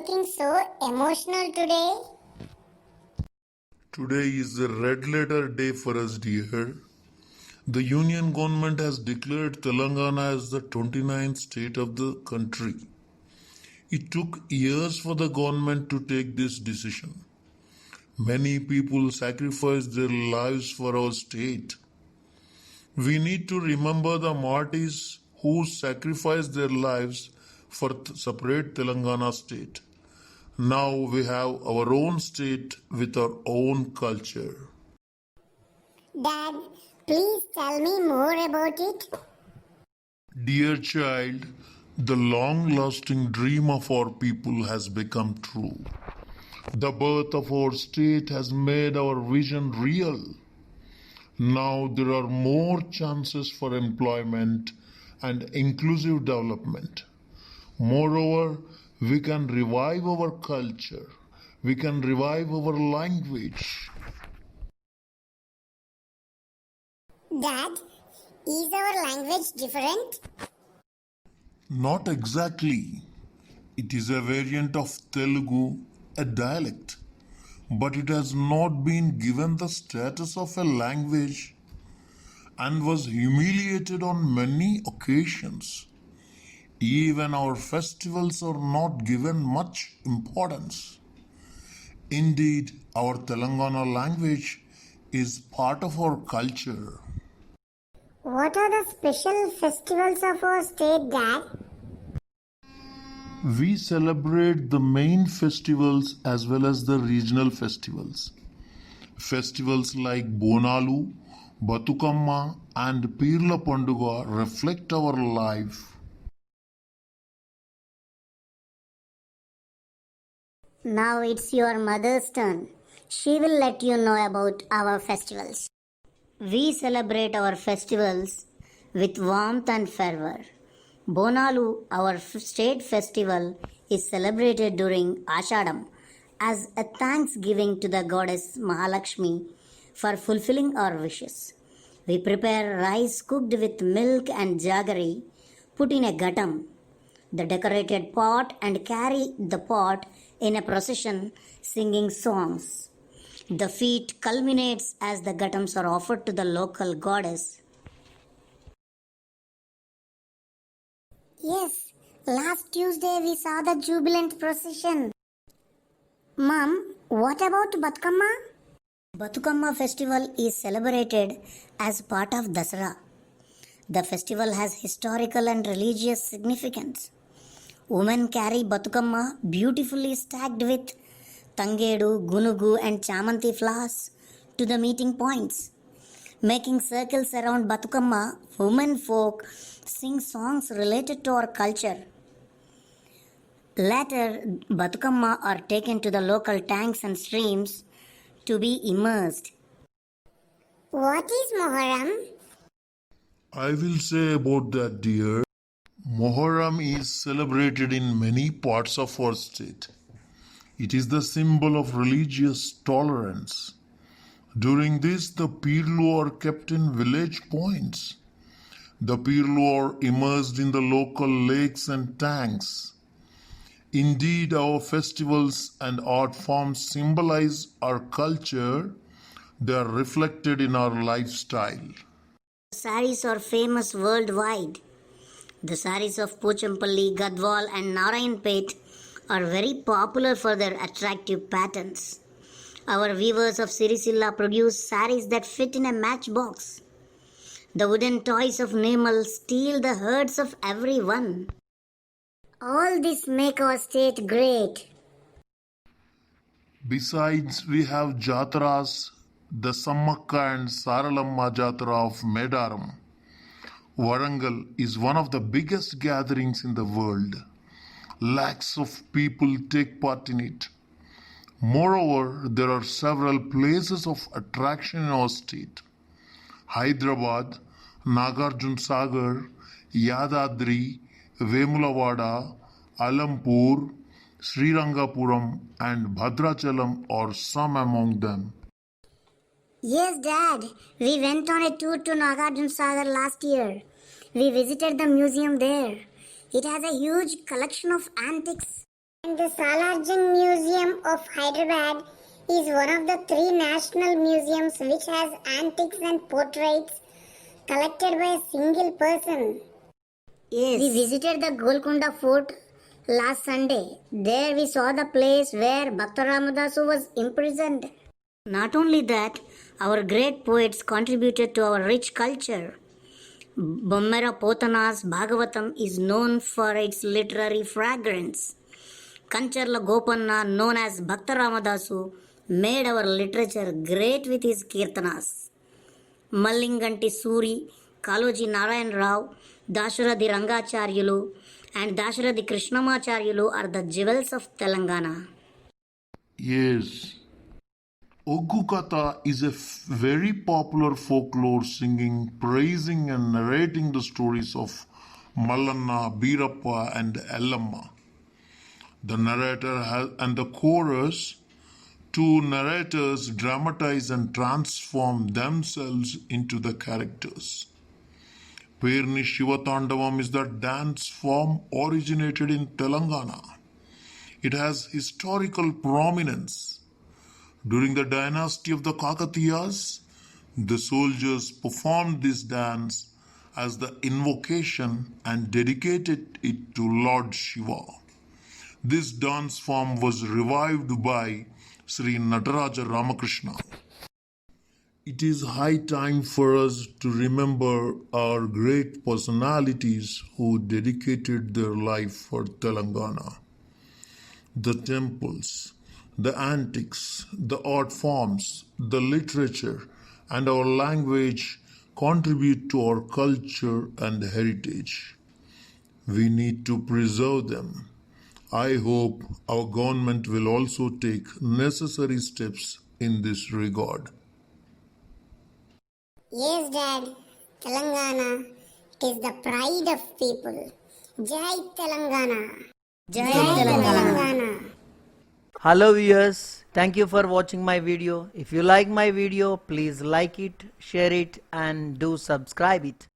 looking so emotional today? Today is a red letter day for us, dear. The union government has declared Telangana as the 29th state of the country. It took years for the government to take this decision. Many people sacrificed their lives for our state. We need to remember the martyrs who sacrificed their lives for separate Telangana state. Now we have our own state with our own culture. Dad, please tell me more about it. Dear child, the long lasting dream of our people has become true. The birth of our state has made our vision real. Now there are more chances for employment and inclusive development. Moreover, we can revive our culture. We can revive our language. Dad, is our language different? Not exactly. It is a variant of Telugu, a dialect, but it has not been given the status of a language and was humiliated on many occasions. Even our festivals are not given much importance. Indeed, our Telangana language is part of our culture. What are the special festivals of our state, Dad? We celebrate the main festivals as well as the regional festivals. Festivals like Bonalu, Batukamma, and Pirla Panduga reflect our life. Now it's your mother's turn. She will let you know about our festivals. We celebrate our festivals with warmth and fervor. Bonalu, our state festival, is celebrated during Ashadam as a thanksgiving to the goddess Mahalakshmi for fulfilling our wishes. We prepare rice cooked with milk and jaggery, put in a ghatam, the decorated pot, and carry the pot in a procession singing songs. The feat culminates as the ghatams are offered to the local goddess. Yes, last Tuesday we saw the jubilant procession. Mom, what about Batukamma? Batukamma festival is celebrated as part of Dasara. The festival has historical and religious significance. Women carry Batukamma beautifully stacked with Tangedu, Gunugu and Chamanti flowers to the meeting points. Making circles around Batukamma, women folk sing songs related to our culture. Later, Batukamma are taken to the local tanks and streams to be immersed. What is Moharram? I will say about that, dear. Moharram is celebrated in many parts of our state. It is the symbol of religious tolerance. During this, the Pirlu are kept in village points. The Pirlu are immersed in the local lakes and tanks. Indeed, our festivals and art forms symbolize our culture. They are reflected in our lifestyle. Saris are famous worldwide. The saris of Pochampalli, Gadwal and Narayanpet are very popular for their attractive patterns. Our weavers of Sirisilla produce saris that fit in a matchbox. The wooden toys of Nemal steal the hearts of everyone. All this make our state great. Besides, we have Jataras, the Sammakka and Saralamma Jatara of Medaram. Warangal is one of the biggest gatherings in the world. Lakhs of people take part in it. Moreover, there are several places of attraction in our state. Hyderabad, Nagarjun Sagar, Yadadri, Vemulavada, Alampur, Srirangapuram and Bhadrachalam are some among them. Yes, Dad. We went on a tour to Nagarjuna Sagar last year. We visited the museum there. It has a huge collection of antiques And the Salarjung Museum of Hyderabad is one of the 3 national museums which has antiques and portraits collected by a single person. Yes. We visited the Golconda Fort last Sunday. There we saw the place where Bhakta Ramadasu was imprisoned. Not only that, our great poets contributed to our rich culture. Bommera Potana's Bhagavatam is known for its literary fragrance. Kancharla Gopanna, known as Bhakta Ramadasu, made our literature great with his kirtanas. Mallinganti Suri, Kaloji Narayan Rao, Dasharathi Rangacharyulu, and Dasharathi Krishnamacharyulu are the jewels of Telangana. Yes. Oggu Katha is a very popular folklore singing, praising and narrating the stories of Mallanna, Birappa and Ellamma. The narrator and the chorus, 2 narrators dramatize and transform themselves into the characters. Perni Shivatandavam is the dance form originated in Telangana. It has historical prominence. During the dynasty of the Kakatiyas, the soldiers performed this dance as the invocation and dedicated it to Lord Shiva. This dance form was revived by Sri Nataraja Ramakrishna. It is high time for us to remember our great personalities who dedicated their life for Telangana. The temples, the antiques, the art forms, the literature, and our language contribute to our culture and heritage. We need to preserve them. I hope our government will also take necessary steps in this regard. Yes, Dad. Telangana, it is the pride of people. Jai Telangana. Jai Jai Telangana. Telangana. Hello viewers, thank you for watching my video. If you like my video, please like it, share it and do subscribe it.